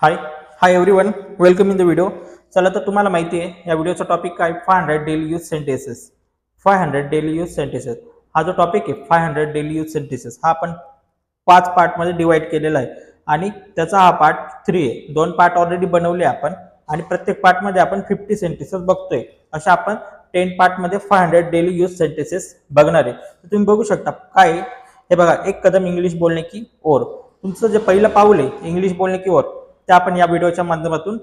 High hi everyone, welcome in the video. चला तर तुम्हाला माहिती आहे या व्हिडिओचा टॉपिक काय 500 daily use sentences. 500 daily use sentences हा जो टॉपिक आहे 500 डेली यूज सेंटेन्सेस हा आपण 5 पार्टमध्ये डिवाइड केलेला आहे आणि त्याचा हा पार्ट 3 आहे. 2 पार्ट ऑलरेडी बनवले आपण आणि प्रत्येक पार्टमध्ये आपण 50 सेंटेन्सेस बघतोय. अशा आपण 10 पार्टमध्ये 500 डेली यूज सेंटेन्सेस बघणार आहे. तुम्ही बघू शकता काय हे बघा, एक कदम इंग्लिश बोलणे की ओर. तुमचं जे पहिलं पाऊल आहे इंग्लिश बोलणे की ओर ते आपण या व्हिडिओच्या माध्यमातून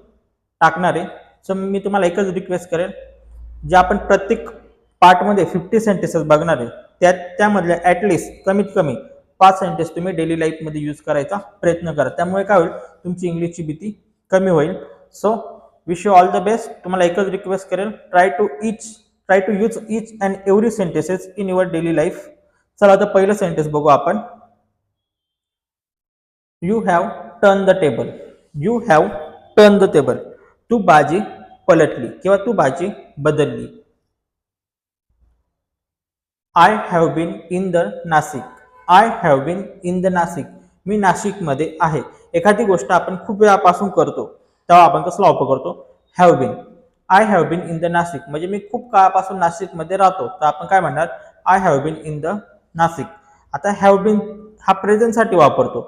टाकणार आहे. सो मी तुम्हाला एकच रिक्वेस्ट करेल, जे आपण प्रत्येक पार्टमध्ये 50 सेंटेन्सेस बघणार आहे त्यामधल्या ॲटलिस्ट कमीत कमी 5 सेंटेन्स तुम्ही डेली लाईफमध्ये यूज करायचा प्रयत्न करा. त्यामुळे काय होईल, तुमची इंग्लिशची भीती कमी होईल. So wish you all the best. तुम्हाला एकच रिक्वेस्ट करेल, try to use each and every sentences in your daily life. चला तर पहिलं सेंटेन्स बघू आपण. You have turn the table. You have turn the table. तू बाजी पलटली किंवा तू बाजी बदलली. I have been in the Nashik. I have been in the Nashik. मी नाशिकमध्ये आहे. एखादी गोष्ट आपण खूप वेळापासून करतो तेव्हा आपण कसला वापर करतो, have been. I have been in the Nashik म्हणजे मी खूप काळापासून नाशिकमध्ये राहतो, तर आपण काय म्हणणार, I have been in the Nashik. आता हॅव बीन हा प्रेझेंटसाठी वापरतो,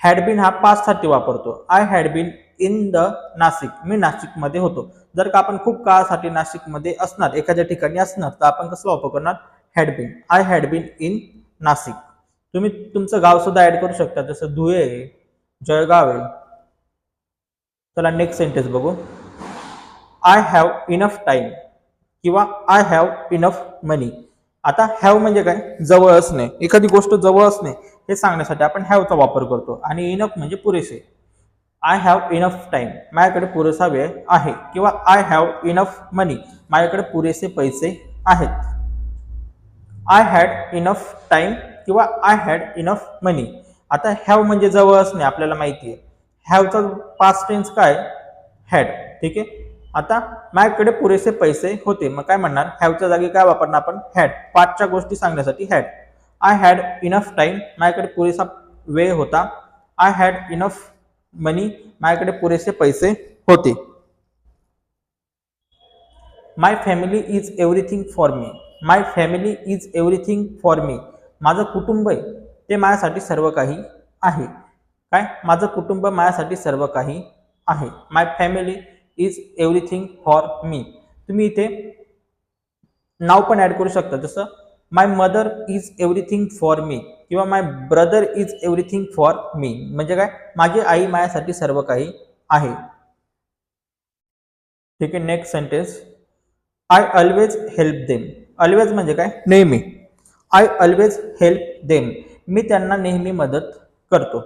हॅड बीन हा पास्टसाठी वापरतो. I had been in the Nashik, मी नाशिकमध्ये होतो. जर का आपण खूप काळासाठी नाशिकमध्ये असणार, एखाद्या ठिकाणी असणार, तर आपण कसं वापर करणार, had been. I had been in Nashik. तुम्ही तुमचं गाव सुद्धा ऍड करू शकता, जसं धुळे आहे, जळगाव आहे. चला नेक्स्ट सेंटेन्स बघू. आय हॅव इनफ टाइम किंवा आय हॅव इनफ मनी. आता हॅव म्हणजे काय, जवळ असणे, एखादी गोष्ट जवळ असणे हे सांगण्यासाठी आपण हॅवचा वापर करतो. आणि इनफ म्हणजे पुरेसे. आय हॅव इनफ टाइम, माझ्याकडे पुरेसा वेळ आहे. किंवा आय हॅव इनफ मनी, माझ्याकडे पुरेसे पैसे आहेत. आय हॅड इनफ टाइम किंवा आय हॅड इनफ मनी. आता हॅव म्हणजे जवळ असणे आपल्याला माहिती आहे. हॅवचा पास्ट टेन्स काय, हॅड. ठीक आहे. आता माझ्याकडे पुरेसे पैसे होते, मग काय म्हणणार, हॅवच्या जागी काय वापरणार आपण, हॅड. पाचच्या गोष्टी सांगण्यासाठी had. I had enough time, माझ्याकडे पुरेसा वेळ होता. आय हॅड इनफ मनी, माझ्याकडे पुरेसे पैसे होते. My family is everything for me. My family is everything for me. माझं कुटुंब आहे ते माझ्यासाठी सर्व काही आहे. काय, माझं कुटुंब माझ्यासाठी सर्व काही आहे. My family is everything for me. तुम्ही इथे नाव पण ऍड करू शकता, जसं my mother is everything for me किंवा my brother is everything for me. म्हणजे काय, माझी आई माझ्यासाठी सर्व काही आहे. ठीक आहे. Next sentence. I always help them. Always म्हणजे काय, नेहमी. आय ऑलवेज हेल्प देम, मी त्यांना नेहमी मदत करतो.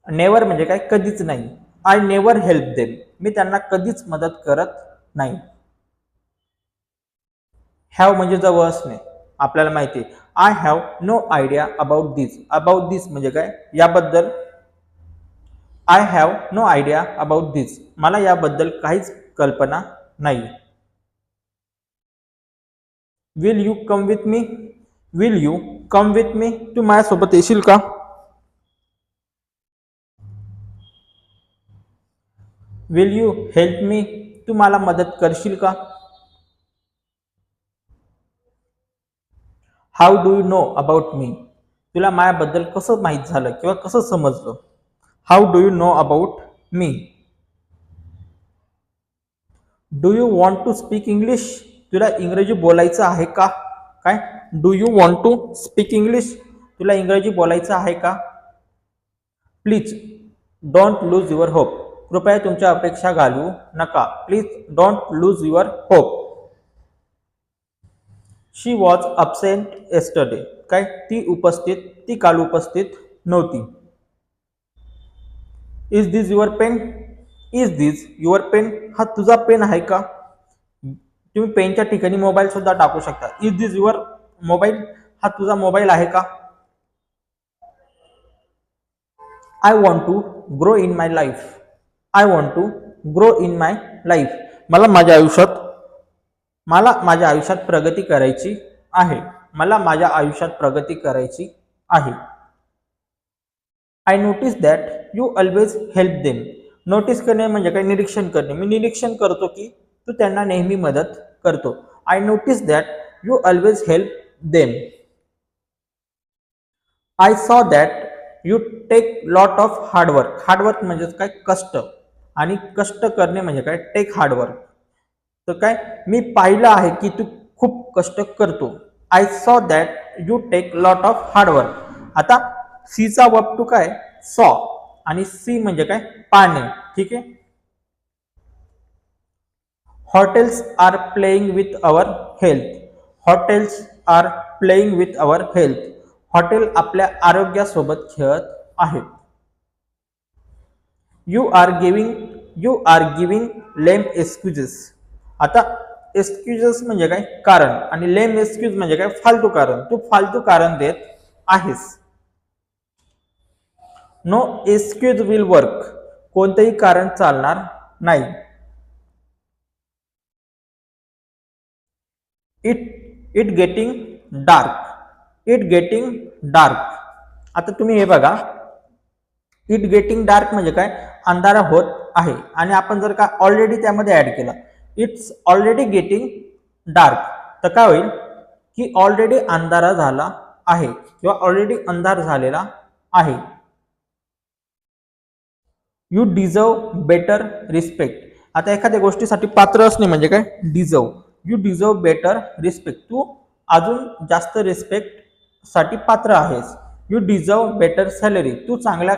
नेवर म्हणजे काय, कधीच नाही. आय नेवर हेल्प देम, मी त्यांना कधीच मदत करत नाही. हॅव म्हणजे जवळ असणे, आपल्याला माहिती आहे. I have no idea about this. About this म्हणजे काय, याबद्दल. I have no idea about this, मला याबद्दल काहीच कल्पना नाही. Will you come with me. Will you come with me, तू माझ्यासोबत येशील का. विल यू हेल्प मी, तू मला मदत करशील का. How do you know about me, तुला माझ्याबद्दल कसं माहीत झालं किंवा कसं समजलं. How do you know about me. Do you want to speak English, तुला इंग्रजी बोलायचं आहे का. काय, do you want to speak English, तुला इंग्रजी बोलायचं आहे का. Please don't lose your hope, कृपया तुमच्या अपेक्षा घालवू नका. Please don't lose your hope. She was absent yesterday, काय, ती काल उपस्थित नव्हती. Is this your pen. Is this your pen, हा तुझा पेन आहे का. तुम्ही पेनच्या ठिकाणी मोबाईल सुद्धा टाकू शकता. इज दिस युअर मोबाईल, हा तुझा मोबाईल आहे का. I want to grow in my life. I want to grow in my life, मला माझ्या आयुष्यात प्रगती करायची आहे. मला माझ्या आयुष्यात प्रगती करायची आहे. I notice that you always help them. Notice करणे म्हणजे काय? निरीक्षण करणे. मी निरीक्षण करतो की तू त्यांना नेहमी मदत करतो. I notice that you always help them. I saw that you take lot of hard work. Hard work म्हणजे काय? कष्ट. आणि कष्ट करणे म्हणजे काय? Take hard work. तर काय? मी पाहिलं आहे की तू खूप कष्ट करतो. I saw that you take lot of hard work. आता सीचा वर्ब टू काय? सॉ. आणि सी म्हणजे काय? पाहणे. ठीक आहे. Hotels are playing with our health. Hotels are playing with our health. Hotel आपल्या आरोग्यासोबत खेळत आहेत. You are giving lame excuses. आता एक्सक्युजेस म्हणजे काय? कारण. आणि लेम एक्सक्यूज म्हणजे काय? फालतू कारण. तू फालतू कारण देत आहेस. No excuse will work. कोणतेही कारण चालणार नाही. It getting dark. It getting dark. आता तुम्ही हे बघा, इट गेटिंग डार्क म्हणजे काय? अंधारा होत आहे. आणि आपण जर का ऑलरेडी त्यामध्ये ऍड केलं, इट्स ऑलरेडी गेटिंग डार्क, तर काय होईल की ऑलरेडी अंधारा झाला आहे किंवा ऑलरेडी अंधार झालेला आहे. You deserve better respect. आता एखाद्या गोष्टीसाठी पात्र असणे म्हणजे काय? Deserve. You deserve better respect. तू अजून जास्त रिस्पेक्ट साठी पात्र आहेस. You deserve better salary. तू चांगल्या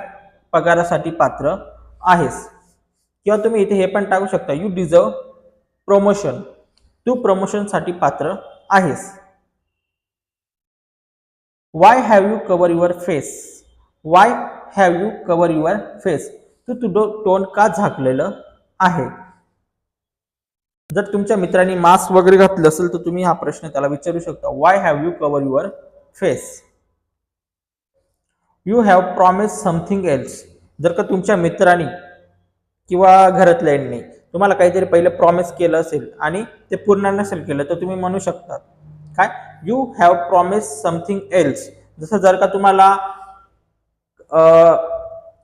पगारासाठी पात्र आहेस. किंवा तुम्ही इथे हे पण टाकू शकता, यू डिझर्व प्रमोशन. तू प्रमोशनसाठी पात्र आहेस. Why have you cover your face. Why have you cover your face. तू तुझं तोंड का झाकलेलं आहे. जर तुमच्या मित्रांनी मास्क वगैरे घातलं असेल तर तुम्ही हा प्रश्न त्याला विचारू शकता, Y have you cover your face. You have promise something else. जर का तुमच्या मित्रांनी किंवा घरातल्यांनी तुम्हाला काहीतरी पहिलं प्रॉमिस केलं असेल आणि ते पूर्ण नसेल केलं, तर तुम्ही म्हणू शकता काय? You have promise something else. जसं जर का तुम्हाला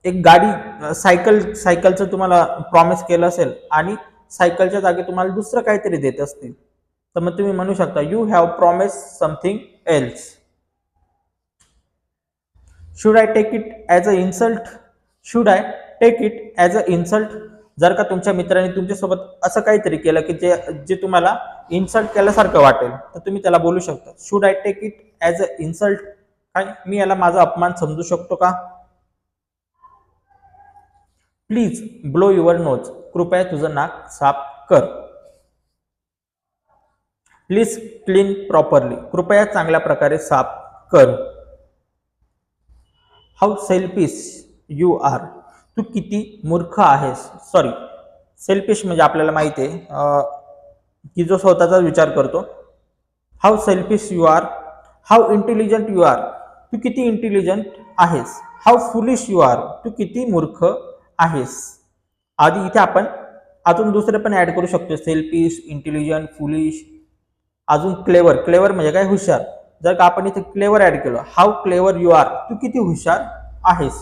एक गाडी सायकलचं तुम्हाला प्रॉमिस केलं असेल आणि सायकलच्या जागी तुम्हाला दुसरं काहीतरी देत असतील, तर मग तुम्ही म्हणू शकता, you have promise something else. Should I take it as a insult. Should I take it as a insult. जर का तुमच्या मित्राने तुमच्यासोबत असं काहीतरी केलं की जे तुम्हाला इन्सल्ट केल्यासारखं वाटेल, तर तुम्ही त्याला बोलू शकता, should I take it as a insult. काय? मी याला माझा अपमान समजू शकतो का? Please blow your nose. कृपया तुझं नाक साफ कर. Please clean properly. कृपया चांगल्या प्रकारे साफ कर. How selfish you are. तू किती मूर्ख आहेस. सॉरी, सेल्फिश म्हणजे आपल्याला माहिती आहे की जो स्वतःचा विचार करतो. How selfish you are. How intelligent you are. तू किती इंटेलिजंट आहेस. How foolish you are. तू किती मूर्ख आहेस. आधी इथे आपण अजून दुसरे पण ऍड करू शकतो, सेल्फिश, इंटेलिजंट, फुलिश, अजून क्लेवर. क्लेवर म्हणजे काय? हुशार. जर का आपण इथे क्लेवर ऍड केलं, हाऊ क्लेवर यू आर. तू किती हुशार आहेस.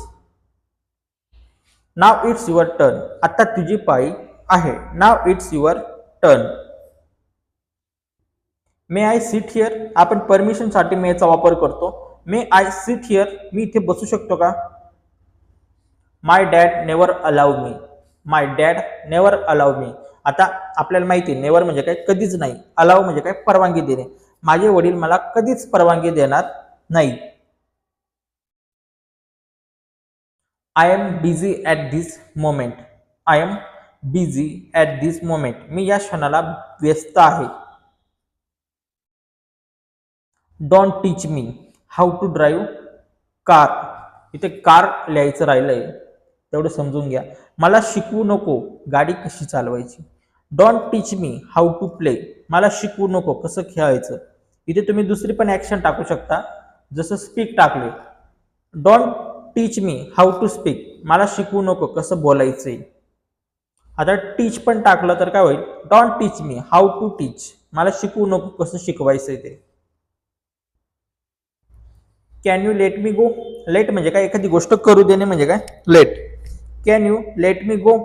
Now it's your turn. आता तुझी पाळी आहे. Now it's your turn. May I sit here. आपण परमिशन साठी मे चा वापर करतो. May I sit here. मी इथे बसू शकतो का? My dad never allow me. My dad never allow मी. आता आपल्याला माहिती आहे, नेवर म्हणजे काय? कधीच नाही. अलाउ म्हणजे काय? परवानगी देणे. माझे वडील मला कधीच परवानगी देणार नाही. I am busy at this moment. I am busy at this moment. मी या क्षणाला व्यस्त आहे. Don't teach me how to drive car. इथे कार लिहायचं राहिलंय, तेवढं समजून घ्या. मला शिकवू नको गाडी कशी चालवायची. Don't teach me how to play. मला शिकवू नको कसं खेळायचं. इथे तुम्ही दुसरी पण ऍक्शन टाकू शकता, जसं स्पीक टाकले. Don't teach me how to speak. मला शिकवू नको कसं बोलायचंय. आता टीच पण टाकलं तर काय होईल? Don't teach me how to teach. मला शिकवू नको कसं शिकवायचंय ते. Can you let me go. Let म्हणजे काय, एखादी गोष्ट करू देणे म्हणजे काय, let. Can you let me go,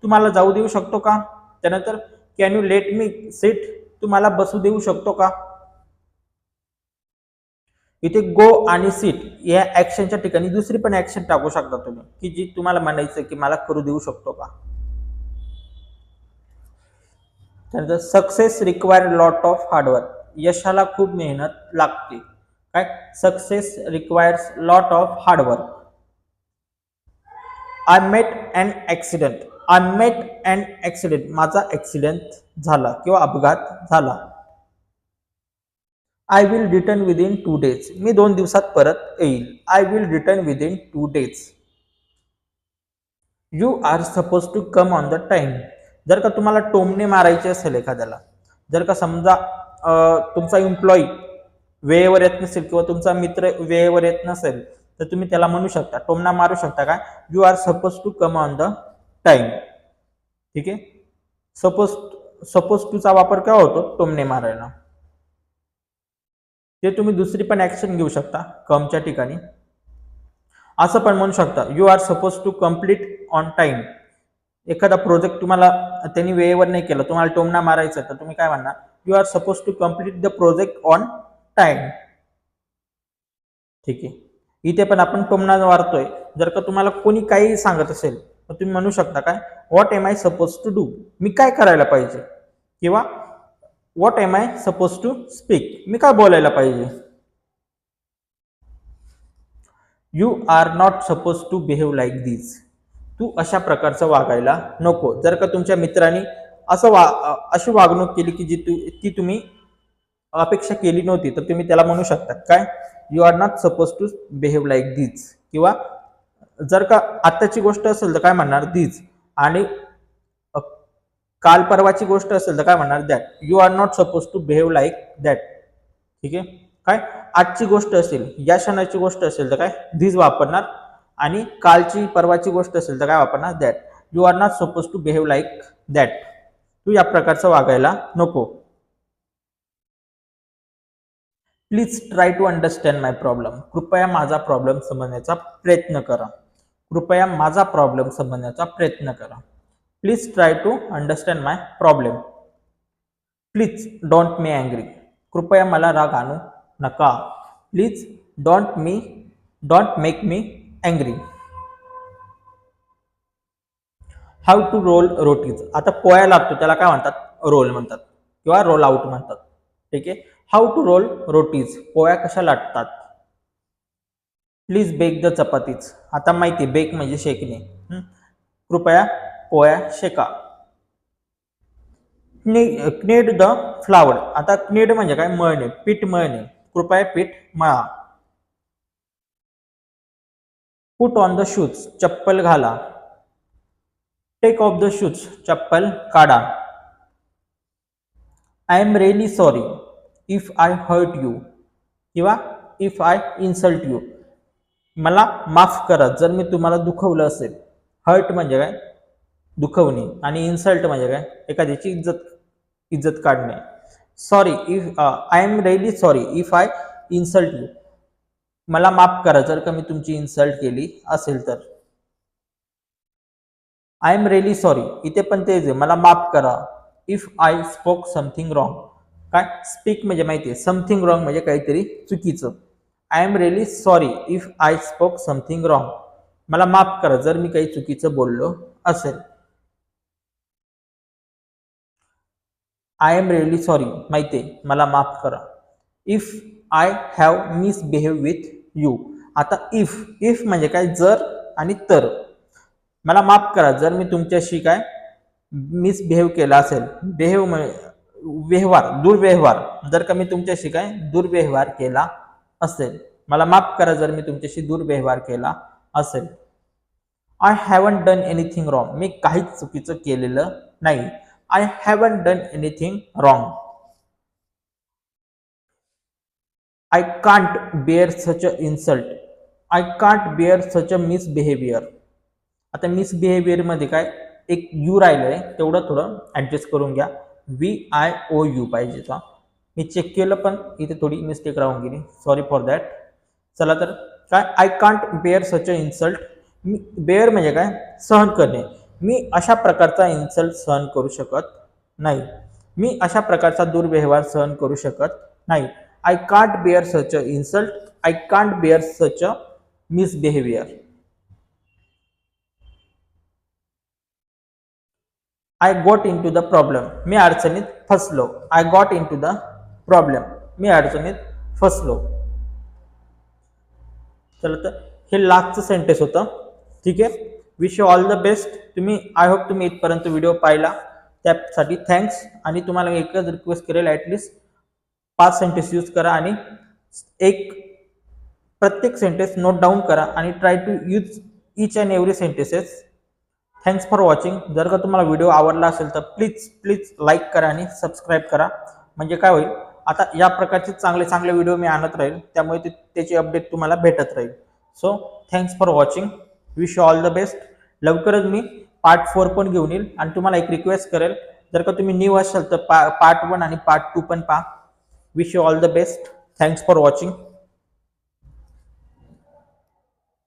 तुम्हाला जाऊ देऊ शकतो का. त्यानंतर can you let me sit, तुम्हाला बसू देऊ शकतो का. इथे गो आणि सीट या ऍक्शनच्या ठिकाणी दुसरी पण ऍक्शन टाकू शकता तुम्ही, की जी तुम्हाला म्हणायचं की मला करू देऊ शकतो का. त्यानंतर success require lot of hard work, यशाला खूप मेहनत लागते. काय, success requires lot of hard work. I met an accident, I met an accident, माझा ऍक्सिडेंट झाला किंवा अपघात झाला. I will return within 2 days, मी 2 दिवसात परत येईल. I will return within 2 days. You are suppose to come on the time, जर का तुम्हाला टोमणे मारायचे असेल एखाद्याला, जर का समजा तुमचा एम्प्लॉई वेळेवर येत नसेल किंवा तुमचा मित्र वेळेवर येत नसेल, तर तुम्ही त्याला म्हणू शकता, टोमणा मारू शकता काय, you are suppose to come on the time. ठीक आहे. सपोज टूचा वापर केव्हा होतो, टोमणे मारायला. ते तुम्ही दुसरी पण ऍक्शन घेऊ शकता कमच्या ठिकाणी. असं पण म्हणू शकता, you are suppose to complete on time, एखादा प्रोजेक्ट तुम्हाला त्यांनी वेळेवर नाही केलं, तुम्हाला टोमणा मारायचा, तर तुम्ही काय म्हणणार, you are suppose to complete the project on time. ठीक आहे. इथे पण आपण टोमणा मारतोय, जर का तुम्हाला कोणी काही सांगत असेल तर तुम्ही म्हणू शकता काय, what am I suppose to do, मी काय करायला पाहिजे, किंवा what am I suppose to speak, मी काय बोलायला पाहिजे. You are not suppose to behave like this, तू अशा प्रकारचं वागायला नको. जर का तुमच्या मित्रांनी अशी वागणूक केली की ती तुम्ही अपेक्षा केली नव्हती, तर तुम्ही त्याला म्हणू शकता काय, you are not suppose to behave like this. किंवा जर का आत्ताची गोष्ट असेल तर काय म्हणणार, दिस. आणि काल परवाची गोष्ट असेल तर काय म्हणणार, that. You are not suppose to behave like that. ठीक आहे. काय, आजची गोष्ट असेल, या क्षणाची गोष्ट असेल तर काय, दिस वापरणार. आणि कालची परवाची गोष्ट असेल तर काय वापरणार, that. You are not suppose to behave like that, तू या प्रकारचं वागायला नको. Please try to understand my problem, कृपया माझा प्रॉब्लेम समजण्याचा प्रयत्न करा. कृपया माझा प्रॉब्लेम समजण्याचा प्रयत्न करा. Please try to understand my problem. Please don't me angry, कृपया मला राग आणू नका. Please don't make me angry. How to roll rotis, आता पोळ्या लागतो त्याला काय म्हणतात, रोल म्हणतात किंवा रोल आउट म्हणतात. ठीक आहे. हाऊ टू रोल रोटीज, पोळ्या कशा लाटतात. प्लीज बेक द चपातीज, आता माहिती बेक म्हणजे शेकणे, कृपया पोळ्या शेका. क्नेड द फ्लावर, आता क्नेड म्हणजे काय, मळणे, पीठ मळणे, कृपया पीठ मळा. पुट ऑन द शूज, चप्पल घाला. टेक ऑफ द शूज, चप्पल काढा. I am really sorry if I hurt you, किंवा इफ आय इन्सल्ट यू, मला माफ करा जर मी तुम्हाला दुखवलं असेल. हर्ट म्हणजे काय, दुखवणे, आणि इन्सल्ट म्हणजे काय, एखाद्याची इज्जत काढणे. Sorry if I am really sorry if I insult you, मला माफ करा जर का मी तुमची इन्सल्ट केली असेल तर. आय एम रिअली सॉरी, इथे पण तेच आहे, मला माफ करा. If I spoke something wrong, काय, स्पीक म्हणजे माहिती आहे, समथिंग रॉंग म्हणजे काहीतरी चुकीचं. I am really sorry if I spoke something wrong, मला माफ करा जर मी काही चुकीचं बोललो असेल. आय एम रिअली सॉरी, माहिती आहे, मला माफ करा. If I have misbehave with you, आता इफ म्हणजे काय, जर आणि तर. मला माफ करा जर मी तुमच्याशी काय मिसबिहेव केला असेल. बिहेव व्यवहार, दुर्व्यवहार, जर का मी तुमच्याशी काय दुर्व्यवहार केला असेल. मला माफ करा जर मी तुमच्याशी दुर्व्यवहार केला असेल. I haven't done anything wrong, मी काहीच चुकीचं केलेलं नाही. I haven't done anything wrong. I can't bear such a insult, I can't bear such a misbehaviour. आता मिसबिहेवियर मध्ये काय, एक यू राहिलंय, तेवढं थोडं ऍडजस्ट करून घ्या. VIOU पाहिजे. मी चेक केलं पण इथे थोडी मिस्टेक राहून गेली, सॉरी फॉर दॅट. चला तर काय, I can't bear such a insult. मी बेअर म्हणजे काय, सहन करणे. मी अशा प्रकारचा इन्सल्ट सहन करू शकत नाही. मी अशा प्रकारचा दुर्व्यवहार सहन करू शकत नाही. I can't bear such a insult. I can't bear such a misbehaviour. I got in to the problem. मी अडचणीत फसलो. I got in to the problem. मी अडचणीत फसलो. चला तर हे लास्टचं सेंटेन्स होतं. ठीक आहे. Wish you all the best. I hope तुम्ही इथपर्यंत व्हिडिओ पाहिला, त्यासाठी थँक्स. आणि तुम्हाला मी एकच रिक्वेस्ट करेल, ॲटलिस्ट 5 सेंटेन्स यूज करा आणि प्रत्येक सेंटेन्स नोट डाऊन करा आणि try to use each and every sentences. Thanks for watching. जर का तुम्हाला व्हिडिओ आवडला असेल तर प्लीज लाईक करा आणि सबस्क्राईब करा. म्हणजे काय होईल, आता या प्रकारचे चांगले व्हिडिओ मी आणत राहील, त्यामुळे त्याची अपडेट तुम्हाला भेटत राहील. So thanks for watching. Wish you all the best. लवकरच मी पार्ट 4 पण घेऊन येईल. आणि तुम्हाला एक रिक्वेस्ट करेल, जर का तुम्ही न्यू असाल तर पार्ट 1 आणि पार्ट 2 पण पहा. Wish you all the best. Thanks for watching.